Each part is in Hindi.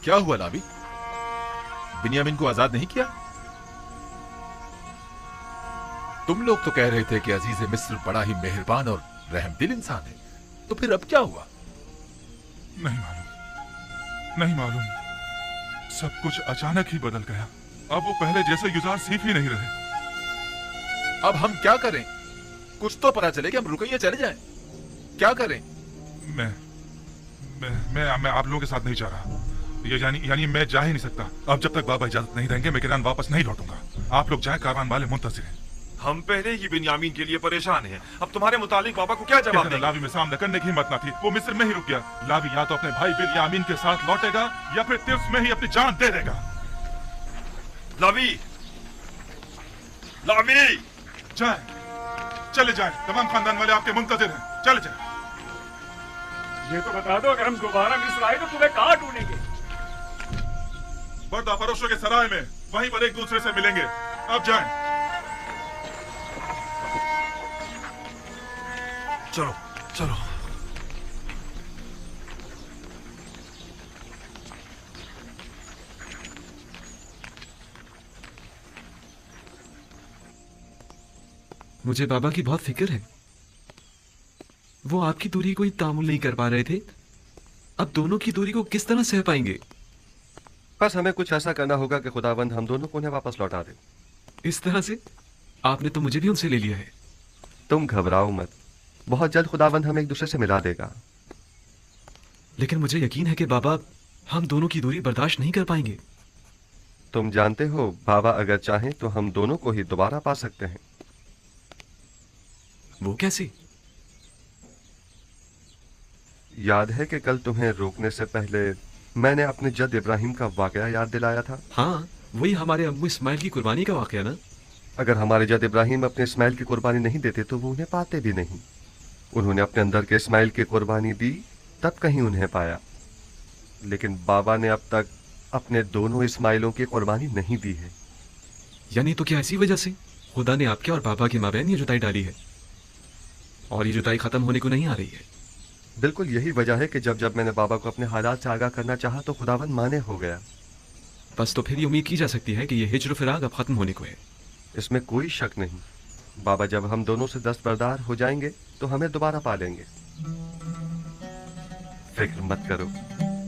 क्या हुआ लावी? बिन्यामीन को आजाद नहीं किया? तुम लोग तो कह रहे थे कि अजीज मिस्र बड़ा ही मेहरबान और रहमदिल इंसान है, तो फिर अब क्या हुआ? नहीं मालूम। सब कुछ अचानक ही बदल गया। अब वो पहले जैसे युजार सीख ही नहीं रहे। अब हम क्या करें? कुछ तो पता चले कि हम रुकैया चले जाएं। क्या करें? मैं आप लोगों के साथ नहीं जा रहा। यानी मैं जा ही नहीं सकता। अब जब तक बाबा इजाजत नहीं देंगे मैं किरान वापस नहीं लौटूंगा। आप लोग जाए, कारवान वाले मुंतजिर हैं। हम पहले ही बिन्यामीन के लिए परेशान हैं। अब तुम्हारे मुतालिक बाबा को क्या जवाब देंगे? लावी में सामना करने की हिम्मत न थी, वो मिस्र में ही रुक गया। लावी या तो अपने भाई बिन्यामीन के साथ लौटेगा या फिर तिर्स में ही अपनी जान दे देगा। लावी, लावी, चले जाए। तमाम खानदान वाले आपके मुंतजिर हैं। चले जाए। ये तो बता दो, अगर हम दोबारा मिस्र आए तो तुम्हें कहाँ ढूंढेंगे? पर्दा फरोशों के सराय में, वहीं पर एक दूसरे से मिलेंगे। अब जाएं। चलो चलो। मुझे बाबा की बहुत फिक्र है। वो आपकी दूरी को तामुल नहीं कर पा रहे थे, अब दोनों की दूरी को किस तरह सह पाएंगे? बस हमें कुछ ऐसा करना होगा कि खुदावंद हम दोनों को उन्हें वापस लौटा दे। इस तरह से? आपने तो मुझे भी उनसे ले लिया है। तुम घबराओ मत, बहुत जल्द खुदावंद हमें एक दूसरे से मिला देगा। लेकिन मुझे यकीन है कि बाबा हम दोनों की दूरी बर्दाश्त नहीं कर पाएंगे। तुम जानते हो, बाबा अगर चाहें तो हम दोनों को ही दोबारा पा सकते हैं। वो कैसे? याद है कि कल तुम्हें रोकने से पहले मैंने अपने जद इब्राहिम का वाकया याद दिलाया था? हाँ, वही हमारे अम्मू इस्माइल की कुर्बानी का वाकया ना? अगर हमारे जद इब्राहिम अपने इस्माइल की कुर्बानी नहीं देते तो वो उन्हें पाते भी नहीं। उन्होंने अपने अंदर के इस्माइल की कुर्बानी दी, तब कहीं उन्हें पाया। लेकिन बाबा ने अब तक अपने दोनों इस्माइलों की कुर्बानी नहीं दी है। यानी तो क्या इसी वजह से खुदा ने आपके और बाबा के माबैन ये जुताई डाली है और ये जुताई खत्म होने को नहीं आ रही है? बिल्कुल यही वजह है कि जब जब मैंने बाबा को अपने हालात से आगाह करना चाहा तो खुदावन माने हो गया। बस तो फिर ये उम्मीद की जा सकती है कि ये हिज्र फिराक अब खत्म होने को है। इसमें कोई शक नहीं। बाबा जब हम दोनों से दस्तबरदार हो जाएंगे तो हमें दोबारा पालेंगे। फिक्र मत करो,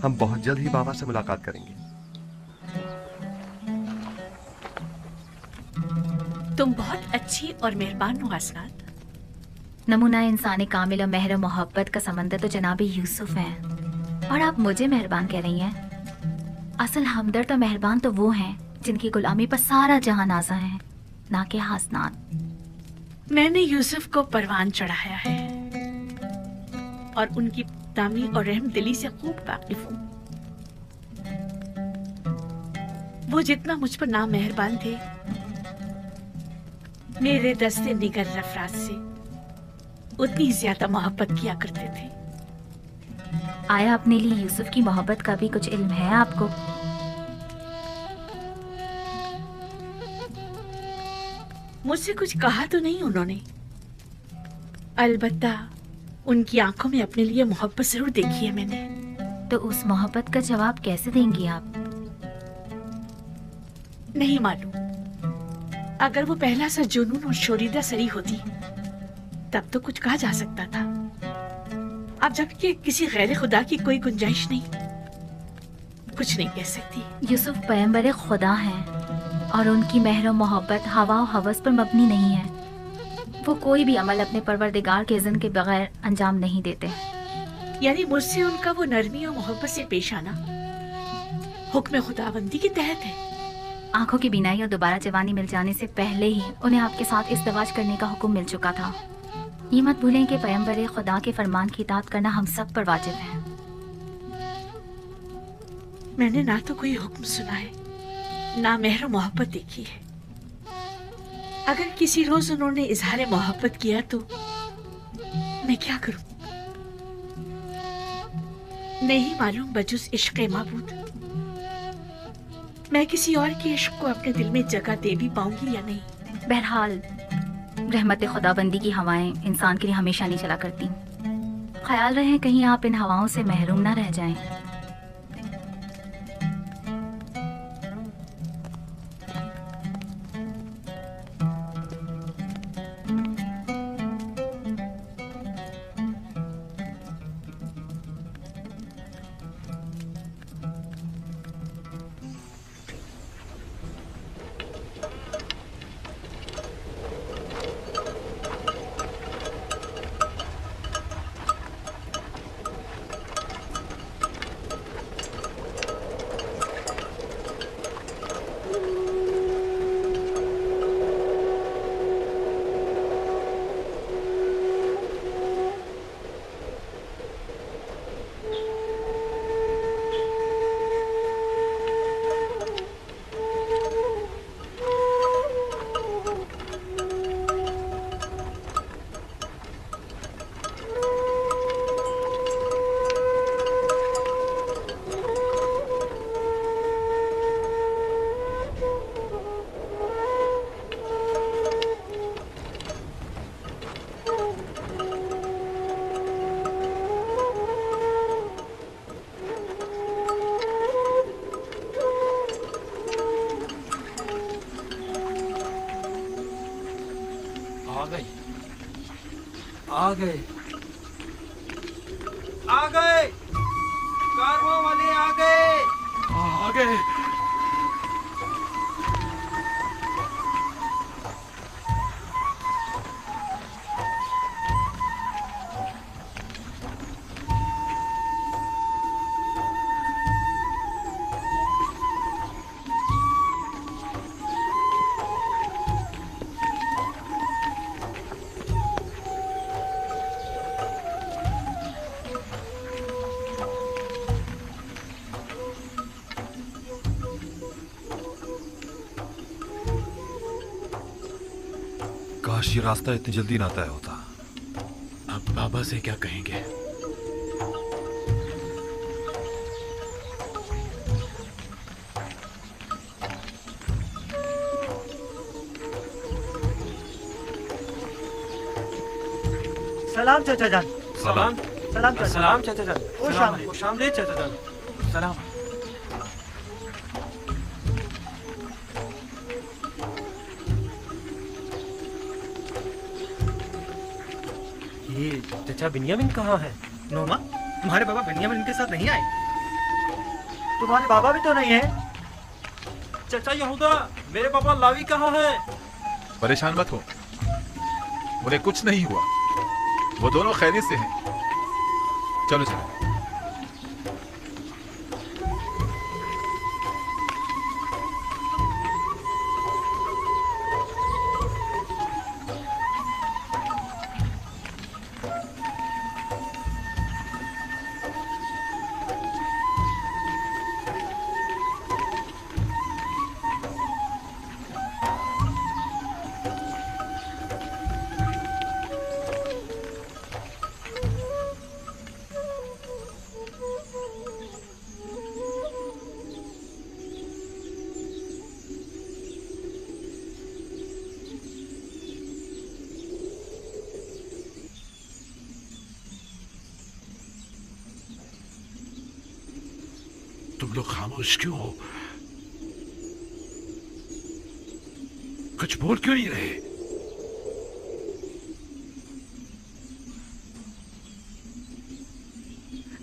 हम बहुत जल्द ही बाबा से मुलाकात करेंगे। तुम बहुत अच्छी और मेहरबान हो हसनात। नमूना इंसानी कामिल और मेहर मोहब्बत का समंदर तो जनाबी यूसुफ है, और आप मुझे मेहरबान कह रही हैं। असल हमदर्द और मेहरबान तो वो हैं जिनकी गुलामी पर सारा जहां नाज़ा है, ना कि हसनात। मैंने यूसुफ को परवान चढ़ाया है और उनकी तामी और रहम दिली से खूब वाकिफ हूँ। वो जितना मुझ पर ना मेहरबान थे, मेरे दस्ते निगर अफराद से उतनी ज्यादा मोहब्बत किया करते थे। आया अपने लिए यूसुफ की मोहब्बत का भी कुछ इल्म है आपको? मुझसे कुछ कहा तो नहीं उन्होंने, अलबत्ता उनकी आंखों में अपने लिए मोहब्बत जरूर देखी है मैंने। तो उस मोहब्बत का जवाब कैसे देंगी आप? नहीं मालूम। अगर वो पहला सा जुनून और शोरीदा सरी होती तब तो कुछ कहा जा सकता था। अब जबकि किसी गैर खुदा की कोई गुंजाइश नहीं, कुछ नहीं कह सकती। यूसुफ पैगंबर खुदा हैं और उनकी मेहर मोहब्बत हवा और हवस पर मबनी नहीं है। वो कोई भी अमल अपने परवरदिगार के इज़्न के बगैर अंजाम नहीं देते। यानी मुझसे उनका वो नरमी और मोहब्बत से पेश आना हुक्म खुदाबंदी के तहत है। आंखों की बीनाई और दोबारा जवानी मिल जाने से पहले ही उन्हें आपके साथ इज़्दिवाज करने का हुक्म मिल चुका था। ये मत भूलें कि पैगंबर खुदा के फरमान की इताअत करना हम सब पर वाजिब है। मैंने ना तो कोई हुक्म सुना है, ना मेहर मोहब्बत देखी है। अगर किसी रोज उन्होंने इजहार मोहब्बत किया तो मैं क्या करूं? नहीं मालूम बजुज इश्क़ माबूद मैं किसी और के इश्क को अपने दिल में जगह दे भी पाऊंगी या नहीं। बहरहाल रहमत खुदाबंदी की हवाएं इंसान के लिए हमेशा नहीं चला करती। ख्याल रहे कहीं आप इन हवाओं से महरूम ना रह जाएं। आ गए आ गए आ गए, कारवां वाले आ गए। आ गए। काश ये रास्ता इतनी जल्दी ना तय होता। अब बाबा से क्या कहेंगे? सलाम चाचा जान। सलाम सलाम चाचा। सलाम चाचा जान। खुश आमदीद चाचा जान। सलाम। ये चाचा बिन्यामिन कहाँ है? नोमा, तुम्हारे बाबा बिन्यामिन इनके साथ नहीं आए? तुम्हारे बाबा भी तो नहीं है। चाचा यहूदा, मेरे पापा लावी कहाँ है? परेशान मत हो, उन्हें कुछ नहीं हुआ, वो दोनों खैरियत से हैं। चलो चलो। तुम लोग खामोश क्यों हो? कुछ बोल क्यों नहीं रहे?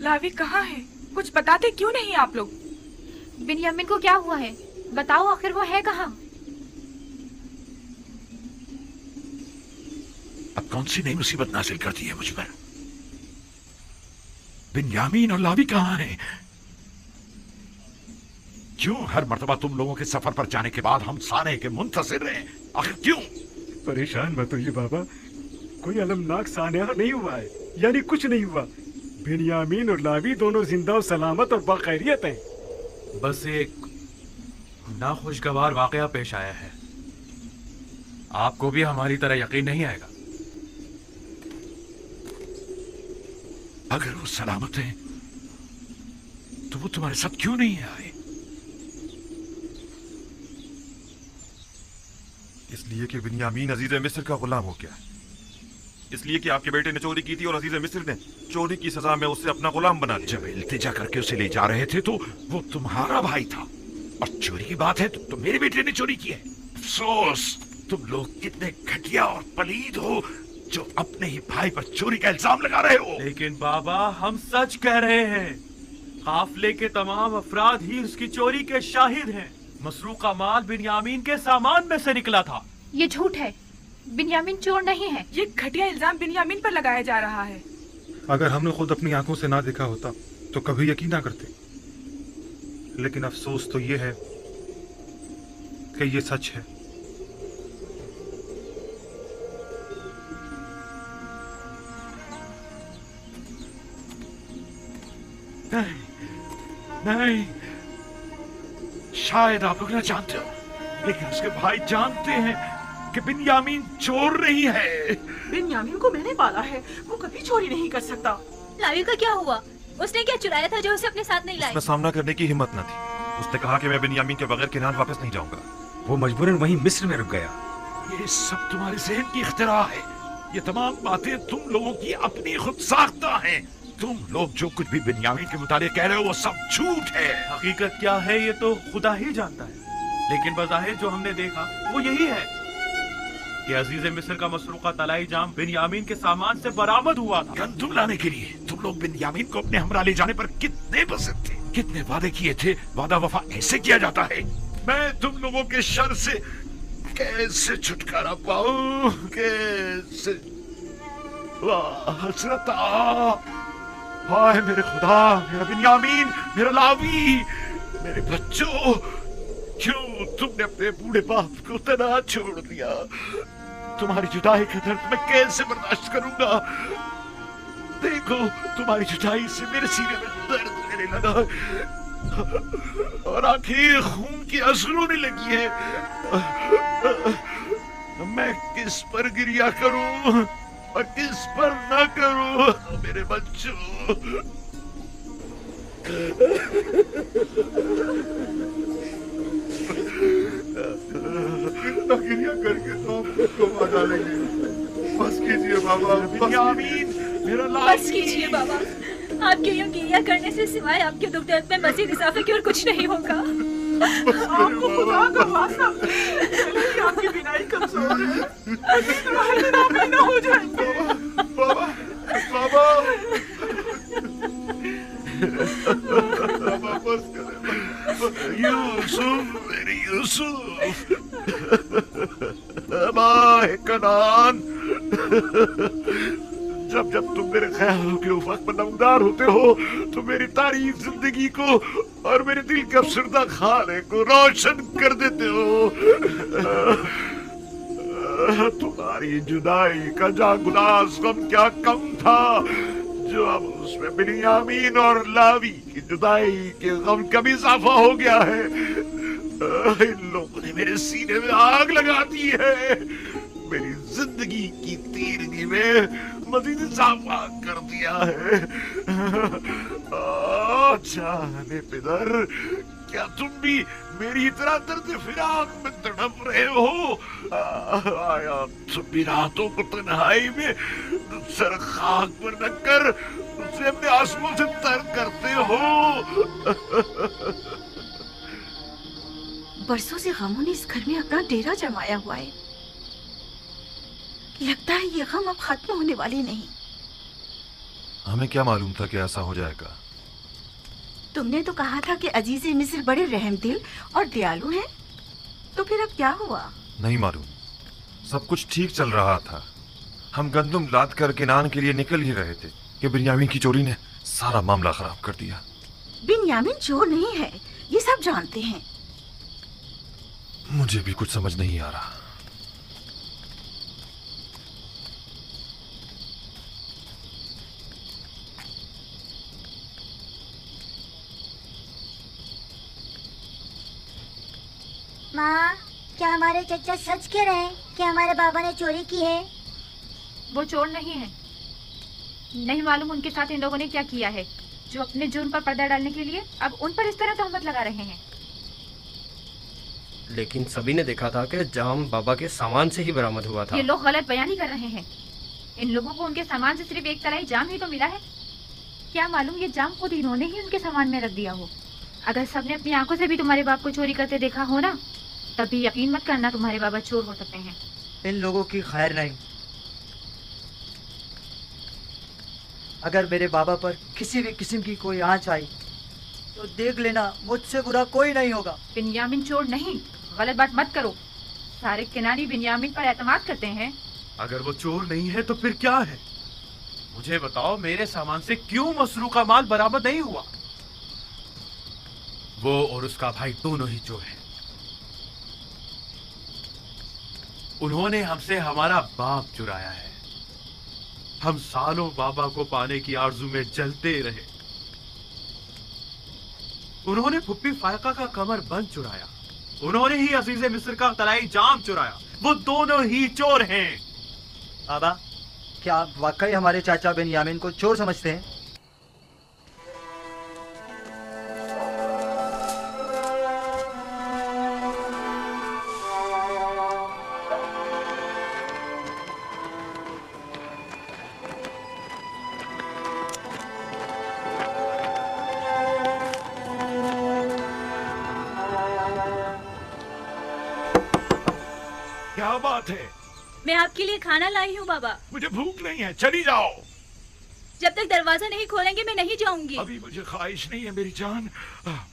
लावी कहाँ है? कुछ बताते क्यों नहीं आप लोग? बिन्यामिन को क्या हुआ है? बताओ, आखिर वो है कहाँ? अब कौन सी नई मुसीबत नाजिल कर दी है मुझ पर? बिन्यामीन और लावी कहाँ हैं? क्यों हर मर्तबा तुम लोगों के सफर पर जाने के बाद हम सारे के मुंतजिर रहे? आखिर क्यों? परेशान मत होइए बाबा, कोई अलमनाक सानिया नहीं हुआ है, यानी कुछ नहीं हुआ। बिन्यामीन और लावी दोनों जिंदा और सलामत और बाखैरियत हैं। बस एक नाखुशगवार वाकया पेश आया है। आपको भी हमारी तरह यकीन नहीं आएगा। अगर वो सलामत हैं तो वो तुम्हारे साथ क्यों नहीं आए? इसलिए कि बिन्यामीन अजीज मिस्र का गुलाम हो गया। इसलिए कि आपके बेटे ने चोरी की थी और अजीज मिस्र ने चोरी की सजा में उससे अपना गुलाम बना लिया। जब इल्तिजा करके उसे ले जा रहे थे तो वो तुम्हारा भाई था, और चोरी की बात है तो मेरे बेटे ने चोरी की है। अफसोस, तुम लोग कितने घटिया और पलीद हो जो अपने ही भाई पर चोरी का इल्जाम लगा रहे हो। लेकिन बाबा, हम सच कह रहे हैं। काफिले के तमाम अफराद ही उसकी चोरी के शाहिद हैं। मसरूका माल बिन्यामीन के सामान में से निकला था। ये झूठ है, बिन्यामीन चोर नहीं है। ये घटिया इल्जाम बिन्यामीन पर लगाया जा रहा है। अगर हमने खुद अपनी आंखों से ना देखा होता तो कभी यकीन ना करते। लेकिन अफसोस तो ये है कि ये सच है। नहीं, शायद आप लोग ना जानते हो, लेकिन उसके भाई जानते हैं कि बिन्यामीन चोर नहीं है। बिन्यामीन को मैंने पाला है, वो कभी चोरी नहीं कर सकता। लावी का क्या हुआ? उसने क्या चुराया था जो उसे अपने साथ नहीं लाई? उसमें सामना करने की हिम्मत न थी। उसने कहा कि मैं बिन्यामीन के बगैर किनान वापस नहीं जाऊंगा। वो मजबूरन वहीं मिस्र में रुक गया। ये सब तुम्हारे जहन की इख्तिरा है। ये तमाम बातें तुम लोगों की अपनी खुद साख्ता हैं। तुम लोग जो कुछ भी बिन्यामीन के मुताबिक कह रहे हो वो सब झूठ है। हकीकत क्या है ये तो खुदा ही जानता है, लेकिन बज़ाहिर जो हमने देखा वो यही है। कि अजीज मिस्र का मसरूका तलाई जाम बिन्यामीन के सामान से बरामद हुआ था। गंदुम लाने के लिए तुम लोग बिन्यामीन को अपने हमरा ले जाने पर कितने पसंद थे, कितने वादे किए थे। वादा वफा ऐसे किया जाता है। मैं तुम लोगों के शर से कैसे छुटकारा पाऊं, कैसे? वाह हसरता, हाय मेरे खुदा, मेरा बिन्यामीन, मेरा लावी, मेरे बच्चों, क्यों तुमने अपने बूढ़े बाप को तना छोड़ दिया? तुम्हारी जुदाई का दर्द मैं कैसे बर्दाश्त करूंगा? देखो तुम्हारी जुदाई से मेरे सीने में दर्द होने लगा और आंखें खून की आंसू रोने लगी है। मैं किस पर गिरिया करूं और किस पर ना करूं मेरे बच्चों? कितना गिरिया करके तो आप खुद को मार डालेंगे। बस कीजिए बाबा, बिन्यामीन मेरा बस कीजिए बाबा, आपके यूं गिरिया करने से सिवाय आपके दुख दर्द में मजीद इजाफे की और कुछ नहीं होगा। आपको खुदा का वास्ता, आपकी बिनाई कमजोर है, आप ना हो जाएंगे। बाबा बाबा बाबा बस करें। यूसुफ, मेरे यूसुफ, माए कनान, जब जब तुम मेरे ख्यालों के उफक पर नमदार होते हो तो मेरी तारीफ जिंदगी को और मेरे दिल के अफसरदा खाने को रोशन कर देते हो। तुम्हारी जुदाई का जागुलास गम क्या कम था जो अब उसमें बिन्यामीन और लावी की जुदाई के गम का भी इजाफा हो गया है। इन लोगों ने मेरे सीने में आग लगा दी है, मेरी जिंदगी की तीरगी में मजीद इजाफा कर दिया है। जाने पिदर, क्या तुम भी मेरी तरह दर्द फिराक में तड़प रहे हो? आया तुम भी रातों को तन्हाई में सर खाक पर रखकर उसे अपने आंसुओं से तर करते हो? बरसों से गमों ने इस घर में अपना डेरा जमाया हुआ है। लगता है ये गम अब खत्म होने वाले नहीं। हमें क्या मालूम था कि ऐसा हो जाएगा? तुमने तो कहा था कि अजीज़े मिस्र बड़े रहमदिल और दयालु हैं, तो फिर अब क्या हुआ? नहीं मालूम, सब कुछ ठीक चल रहा था। हम गंदुम लाद कर किनान के लिए निकल ही रहे थे कि बिन्यामीन की चोरी ने सारा मामला खराब कर दिया। बिन्यामीन चोर नहीं है, ये सब जानते हैं। मुझे भी कुछ समझ नहीं आ रहा। माँ, क्या हमारे चचा सच कह रहे हैं कि हमारे बाबा ने चोरी की है? वो चोर नहीं है। नहीं मालूम उनके साथ इन लोगों ने क्या किया है जो अपने जुर्म पर पर्दा डालने के लिए अब उन पर इस तरह तहमत लगा रहे हैं। लेकिन सभी ने देखा था कि जाम बाबा के सामान से ही बरामद हुआ था। ये लोग गलत बयानी कर रहे हैं। इन लोगों को उनके सामान से सिर्फ एक तलाई जाम ही तो मिला है। क्या मालूम ये जाम खुद इन्होंने ही उनके सामान में रख दिया हो। अगर सबने अपनी आंखों से भी तुम्हारे बाप को चोरी करते देखा हो ना, तब भी यकीन मत करना तुम्हारे बाबा चोर हो सकते हैं। इन लोगों की खैर नहीं। अगर मेरे बाबा पर किसी भी किस्म की कोई आंच आई तो देख लेना मुझसे बुरा कोई नहीं होगा। बिन्यामीन चोर नहीं, गलत बात मत करो। सारे किनारी बिन्यामीन पर एतमाद करते हैं। अगर वो चोर नहीं है तो फिर क्या है? मुझे बताओ, मेरे सामान से क्यों मसरूका माल बरामद नहीं हुआ? वो और उसका भाई दोनों ही चोर हैं। उन्होंने हमसे हमारा बाप चुराया है। हम सालों बाबा को पाने की आरजू में जलते रहे। उन्होंने फुप्पी फायका का कमर बंद चुराया। उन्होंने ही अजीज़े मिस्र का तलाई जाम चुराया। वो दोनों ही चोर हैं। बाबा, क्या आप वाकई हमारे चाचा बिन्यामीन को चोर समझते हैं? क्या बात है? मैं आपके लिए खाना लाई हूँ बाबा। मुझे भूख नहीं है, चली जाओ। जब तक दरवाजा नहीं खोलेंगे मैं नहीं जाऊंगी। अभी मुझे ख्वाहिश नहीं है मेरी जान,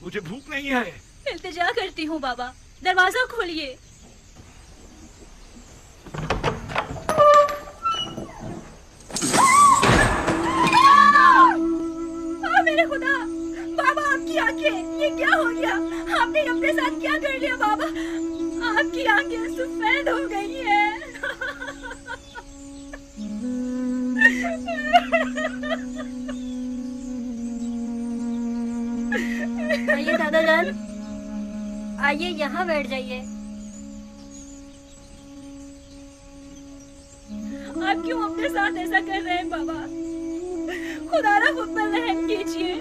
मुझे भूख नहीं है। इल्तिजा करती हूँ बाबा, दरवाजा खोलिए। मेरे खुदा, बाबा आपकी आंखें, ये क्या हो गया? आपने अपने साथ क्या कर लिया बाबा? आपकी आंखें सफेद हो गई है। आइए दादा जान, आइए यहाँ बैठ जाइए। आप क्यों अपने साथ ऐसा कर रहे हैं बाबा? खुदारा खुद पर रहम कीजिए।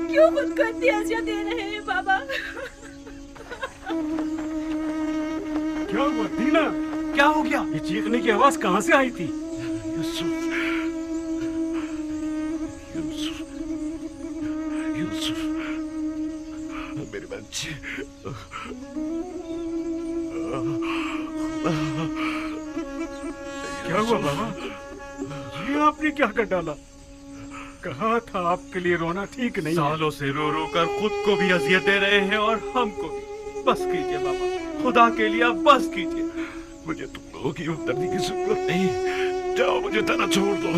क्यों खुद को इतनी अज़ियत दे रहे हैं बाबा? क्या हुआ दीना? क्या हो गया? ये चीखने की आवाज कहाँ से आई थी? यूसुफ, यूसुफ, यूसुफ, मेरे बच्चे। क्या हुआ बाबा? ये आपने क्या कर डाला? कहा था आपके लिए रोना ठीक नहीं है। सालों से रो रो कर खुद को भी अजियत दे रहे हैं और हमको भी। बस कीजिए बाबा, खुदा के लिए अब बस कीजिए। मुझे तुम लोगों की हमदर्दी की जरूरत नहीं, जाओ मुझे तना छोड़ दो।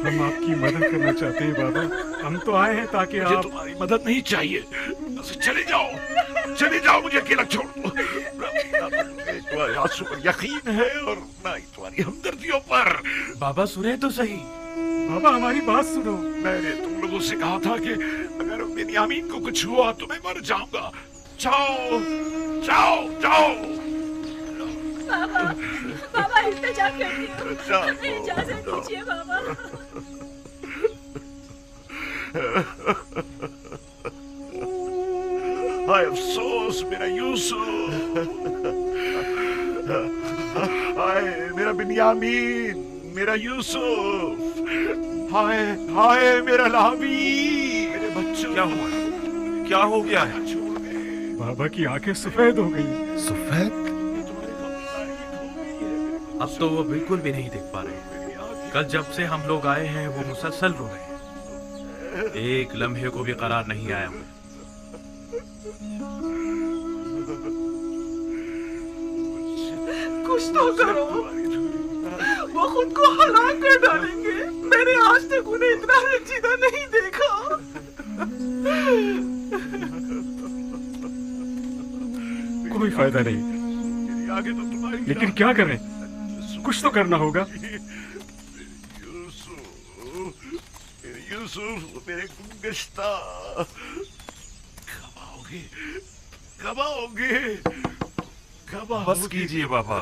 हम आपकी मदद करना चाहते हैं बाबा, हम तो आए हैं ताकि मुझे आप... तुम्हारी मदद नहीं चाहिए, बस चले जाओ, चले जाओ, मुझे अकेला छोड़ दो। तुम्हारे आंसू पर यकीन है और ना ही तुम्हारी हमदर्दियों पर। बाबा सुने तो सही। बाबा हमारी बात सुनो। मैंने तुम लोगों से कहा था कि अगर बिन्यामीन को कुछ हुआ तो मैं मर जाऊंगा। जाओ, जाओ, जाओ। बाबा, बाबा इल्तिजा करती हूँ, इजाजत दीजिए बाबा। हाय अफसोस मेरा यूसुफ, हाय मेरा बिन्यामीन, मेरा यूसुफ, हाय हाय मेरा लावी, मेरे बच्चों। क्या हुआ? क्या हो गया है? बाबा की आंखें सफेद हो गई। सफेद? अब तो वो बिल्कुल भी नहीं देख पा रहे। कल जब से हम लोग आए हैं वो मुसलसल रो रहे हैं, एक लम्हे को भी करार नहीं आया। कुछ तो करो, वो खुद को हलाक कर डालेंगे। मैंने आज तक उन्हें इतना रंजीदा नहीं देखा। कोई फायदा नहीं, लेकिन क्या करें? कुछ तो करना होगा। यूसुफ मेरे गुंगश्ता, कब आओगे, कब आओगे, कब आओगे? बस कीजिए बाबा,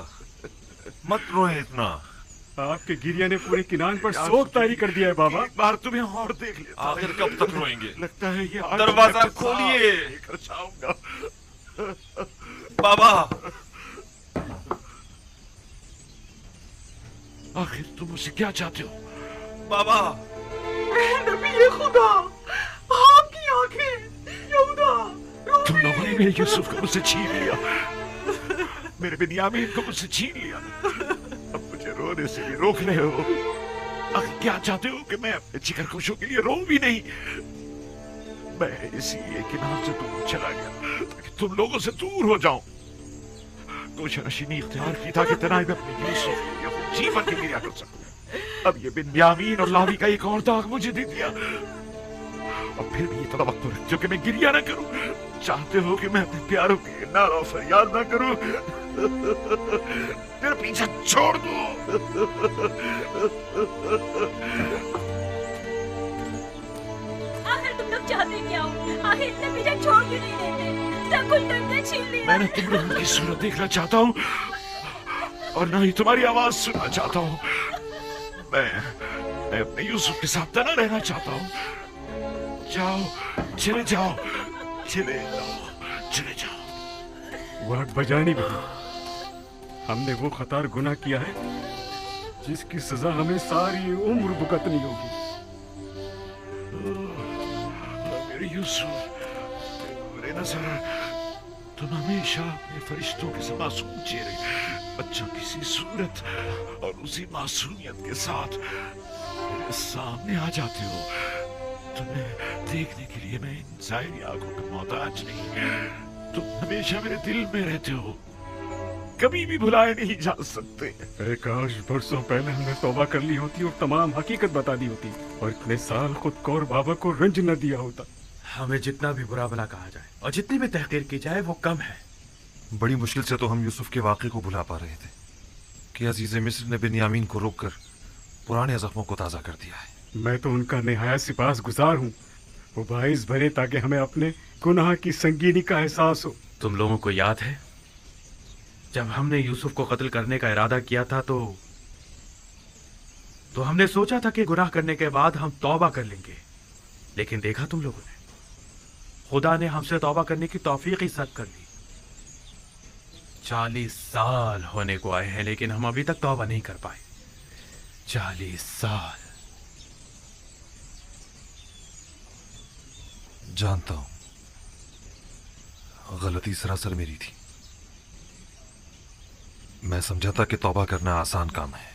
मत रोए इतना। आपके गिरिया ने पूरे किनान पर शोक तारी कर दिया है बाबा। एक बार तुम्हें और देख लेता। आखिर कब तक रोएंगे? लगता है ये दरवाजा खोलिए। लेकर जाऊंगा। बाबा, आखिर तुम मुझसे क्या चाहते हो? बाबा, नबी खुदा, आपकी आंखें, यहूदा, तुम लोगों ने मेरे यूसुफ को मुझसे छीन लिया, मेरे बिन्यामीन को मुझसे छीन लिया। अब मुझे रोने से भी रोक रहे हो। आखिर क्या चाहते हो कि मैं अपने जिगर खुशों के लिए रो भी नहीं? मैं इसीलिए किनार से दूर चला गया ताकि तुम लोगों से दूर हो जाऊं। कोशनशीनी इख्तियार की था कि तनाई में अपने यूसुफ के लिए जीवन की क्रिया कर सकूं। अब ये बिन्यामीन और लावी का एक और दाग मुझे दे दिया, और फिर भी ये तवक्को रखते हो कि मैं गिरिया ना करूं। चाहते हो कि मैं अपने प्यारों की नारा फरियाद ना करूं, फिर पीछा छोड़ दो। आखिर तुम लोग चाहते क्या हो? आखिर इतने पीछे छोड़ क्यों नहीं देते? सब कुछ तुमने छीन लिया। मैंने तुम लोगों की सूरत देखना चाहता हूँ और ना ही तुम्हारी आवाज सुनना चाहता हूँ। मैं अपने यूसुफ के साथ तना रहना चाहता हूँ। जाओ, चले जाओ, चले जाओ, चले जाओ। वाग बजानी भी, हमने वो खतार गुनाह किया है जिसकी सजा हमें सारी उम्र भुगतनी होगी। मेरे यूसुफ, मेरे नजर, तुम हमेशा अपने फरिश्तों के मासूम चेहरे, बच्चों की सी सूरत और उसी मासूमियत के साथ मेरे सामने आ जाते हो। तुम्हें देखने के लिए मैं इन ज़ाहिरी आंखों का मोहताज नहीं। तुम हमेशा मेरे दिल में रहते हो, कभी भी भुलाए नहीं जा सकते। काश बरसों पहले हमने तौबा कर ली होती और तमाम हकीकत बता दी होती, और इतने साल खुद को और बाबा को रंज न दिया होता। हमें जितना भी बुरा भला कहा जाए और जितनी भी तहकीर की जाए वो कम है। बड़ी मुश्किल से तो हम यूसुफ के वाक़े को भुला पा रहे थे कि अजीज़ मिस्र ने बिन्यामीन को रोककर पुराने जख्मों को ताज़ा कर दिया है। मैं तो उनका निहायत सिपास गुजार हूँ। वो बाइस भरे ताकि हमें अपने गुनाह की संगीनी का एहसास हो। तुम लोगों को याद है जब हमने यूसुफ को कत्ल करने का इरादा किया था तो हमने सोचा था कि गुनाह करने के बाद हम तौबा कर लेंगे, लेकिन देखा तुम लोगों ने, खुदा ने हमसे तौबा करने की तौफीक ही सद कर ली। 40 साल होने को आए हैं लेकिन हम अभी तक तौबा नहीं कर पाए। 40 साल। जानता हूं, गलती सरासर मेरी थी। मैं समझा था कि तौबा करना आसान काम है।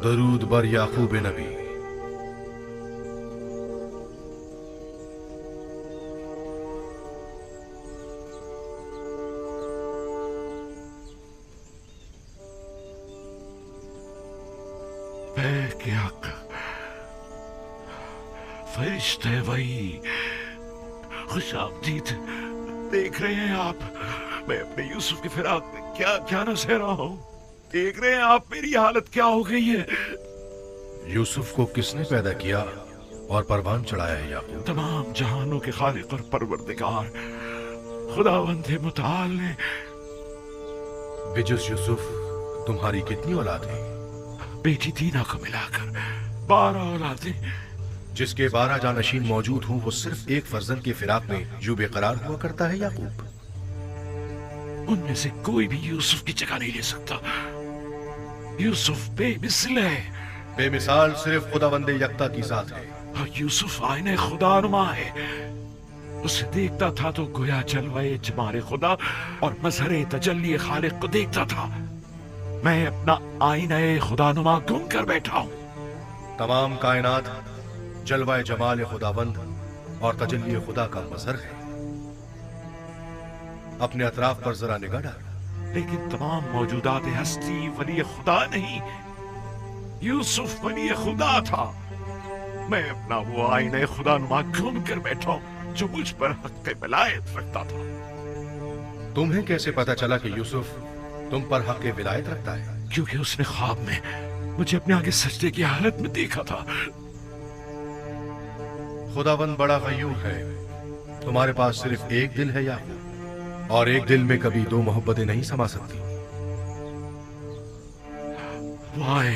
दरूद बर याकूब नबी। क्या फरिश्ते वही, खुशामदीद। देख रहे हैं आप, मैं अपने यूसुफ की फिराक में क्या क्या न सह रहा हूं। देख रहे हैं आप मेरी हालत क्या हो गई है। यूसुफ को किसने पैदा किया और परवान चढ़ाया है याकूब? तमाम जहानों के खालिक और परवरदिगार खुदावंद मुताल ने। बिजुस यूसुफ तुम्हारी कितनी औलाद है? बेटी दीना को मिलाकर 12 औलादें। जिसके 12 जानशीन मौजूद हों वो सिर्फ एक फर्जंद की फिराक में यूं बेकरार हुआ करता है याकूब। उनमें से कोई भी यूसुफ की जगह नहीं ले सकता। यूसुफ बेमिसाल है। बेमिसाल सिर्फ खुदावंदे यकता की जात है। और यूसुफ आईने खुदानुमा है। उसे देखता था तो गोया जलवाए जमारे खुदा और मजहरे तजल्ली खालिक को देखता था। मैं अपना आईने खुदानुमा गुम कर बैठा हूं। तमाम कायनात जलवाए जमाल खुदावंद और तजल्ली खुदा का मजहर है। अपने अतराफ पर जरा निगाह डाल। लेकिन तमाम मौजूदात हस्ती वली खुदा नहीं, यूसुफ वली खुदा था। मैं अपना वो आईने खुदानुमा गुम कर बैठा हूं जो मुझ पर हक विलायत रखता था। तुम्हें कैसे पता चला कि यूसुफ तुम पर हक विलायत रखता है? क्योंकि उसने ख्वाब में मुझे अपने आगे सजदे की हालत में देखा था। खुदावंद बड़ा गयूर है। तुम्हारे पास सिर्फ एक दिल है याकूब, और एक दिल में कभी दो मोहब्बतें नहीं समा सकती। वाए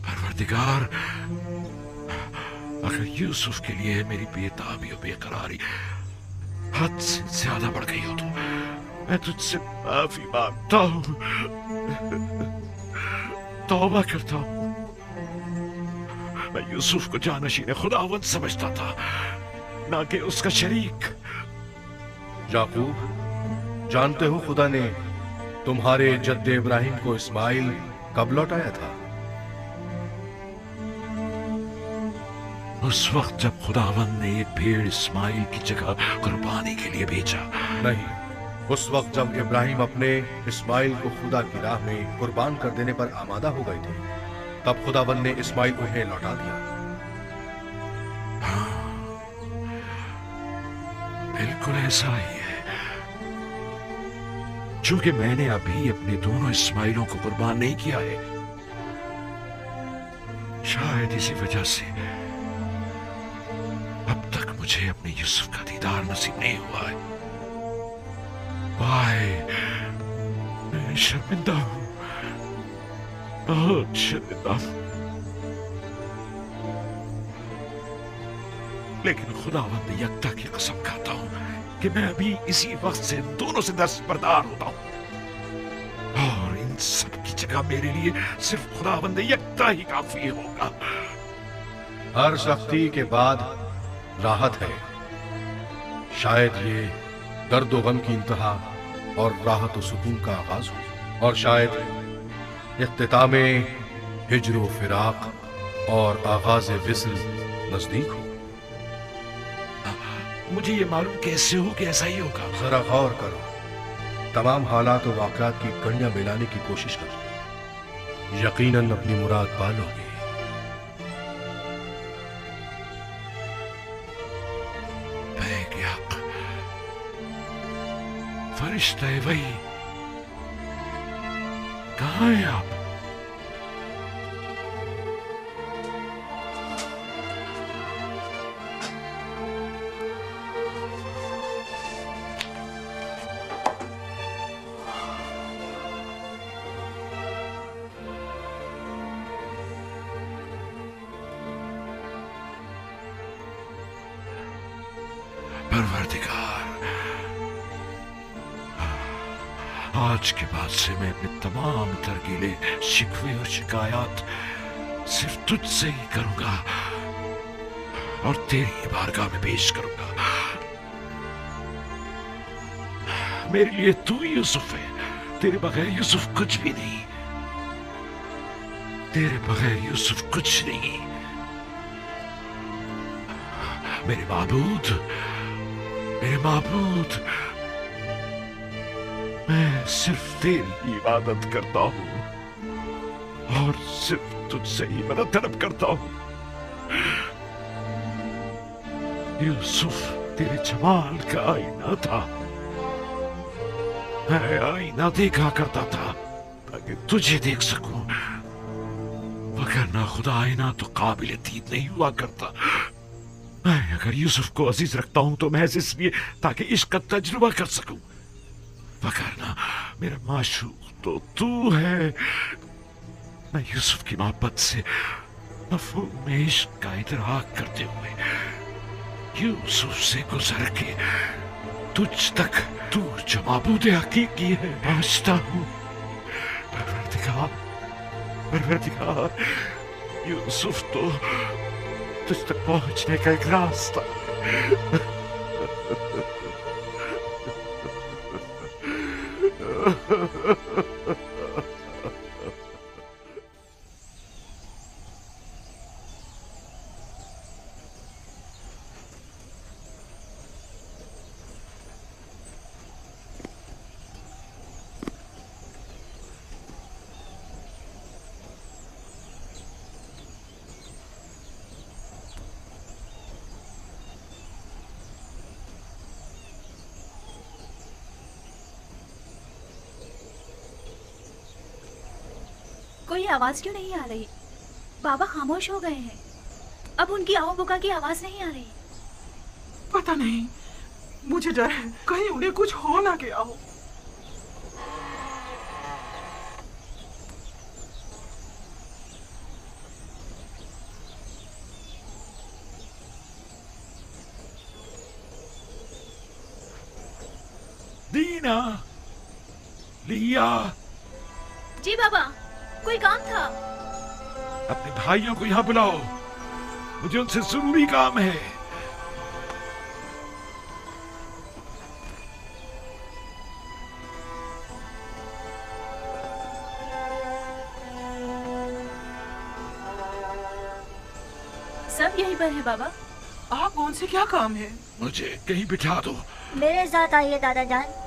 परवरदिगार, अगर यूसुफ के लिए मेरी बेताबी और बेकरारी हद से ज्यादा बढ़ गई हो तो मैं तुझसे माफी मांगता हूं, तौबा करता हूं। मैं यूसुफ को जानशीन खुदावंद समझता था, ना कि उसका शरीक। याकूब, जानते हो खुदा ने तुम्हारे जद्दे इब्राहिम को इस्माइल कब लौटाया था? उस वक्त जब खुदावंद ने एक भेड़ इस्माइल की जगह कुर्बानी के लिए भेजा। नहीं, उस वक्त जब इब्राहिम अपने इस्माइल को खुदा की राह में कुर्बान कर देने पर आमादा हो गए थे, तब खुदावंद ने इस्माइल उन्हें लौटा दिया। बिल्कुल ऐसा ही है। चूंकि मैंने अभी अपने दोनों इस्माइलों को कुर्बान नहीं किया है, शायद इसी वजह से अब तक मुझे अपने यूसुफ का दीदार नसीब नहीं हुआ है। भाई, मैं शर्मिंदा हूं, बहुत शर्मिंदा हूं। लेकिन खुदावंद यकता की कसम खाता हूं कि मैं अभी इसी वक्त से दोनों से दस्तबरदार होता हूं और इन सब की का मेरे लिए सिर्फ खुदावंद यकता ही काफी होगा। हर सख्ती के बाद राहत है। शायद ये दर्द व गम की इंतहा और राहत व सुकून का आगाज हो, और शायद इख्तिताम हिज्र व फिराक और आगाज विस्ल नजदीक हो। मुझे ये मालूम कैसे हो कि ऐसा ही होगा? जरा गौर करो, तमाम हालात और वाक़यात की कड़ियां मिलाने की कोशिश करो, यकीनन अपनी मुराद पा लोगे। फरिश्ता वही, कहाँ हैं आप? परवरदिगार, आज के बाद से मैं अपने तमाम तरकीले, शिकवे और शिकायत सिर्फ तुझसे ही करूंगा और तेरी बारगाह में पेश करूंगा। मेरे लिए तू यूसुफ है, तेरे बगैर यूसुफ कुछ भी नहीं, तेरे बगैर यूसुफ कुछ नहीं। मेरे माबूद, मेरे माबूद, मैं सिर्फ तेरी इबादत करता हूं और सिर्फ तुझसे ही मदद तलब करता हूं। यूसुफ तेरे जमाल का आईना था, मैं आईना देखा करता था ताकि तुझे देख सकूं, वरना खुदा आईना तो काबिल दीद नहीं हुआ करता। मैं अगर यूसुफ को अजीज रखता हूं तो महज इसलिए ताकि इश्क का तजुर्बा कर सकूं, वरना मेरा माशूक तो तू है। मैं यूसुफ की मोहब्बत से मफहूम में इश्क का इदराक करते हुए यूसुफ से गुजर के तुझ तक, तू जो माबूद हकीकी है, पहुंचता हूं। परवरदिगार, परवरदिगार, यूसुफ तो तुझ तक पहुंचने का एक रास्ता। कोई आवाज क्यों नहीं आ रही? बाबा खामोश हो गए हैं। अब उनकी आओ बुका की आवाज नहीं आ रही। पता नहीं, मुझे डर है कहीं उन्हें कुछ हो ना गया हो। दीना, लिया। जी बाबा, कोई काम था? अपने भाइयों को यहाँ बुलाओ, मुझे उनसे जरूरी काम है। सब यहीं पर है बाबा। आप उनसे क्या काम है? मुझे कहीं बिठा दो। मेरे साथ आइए दादा जान।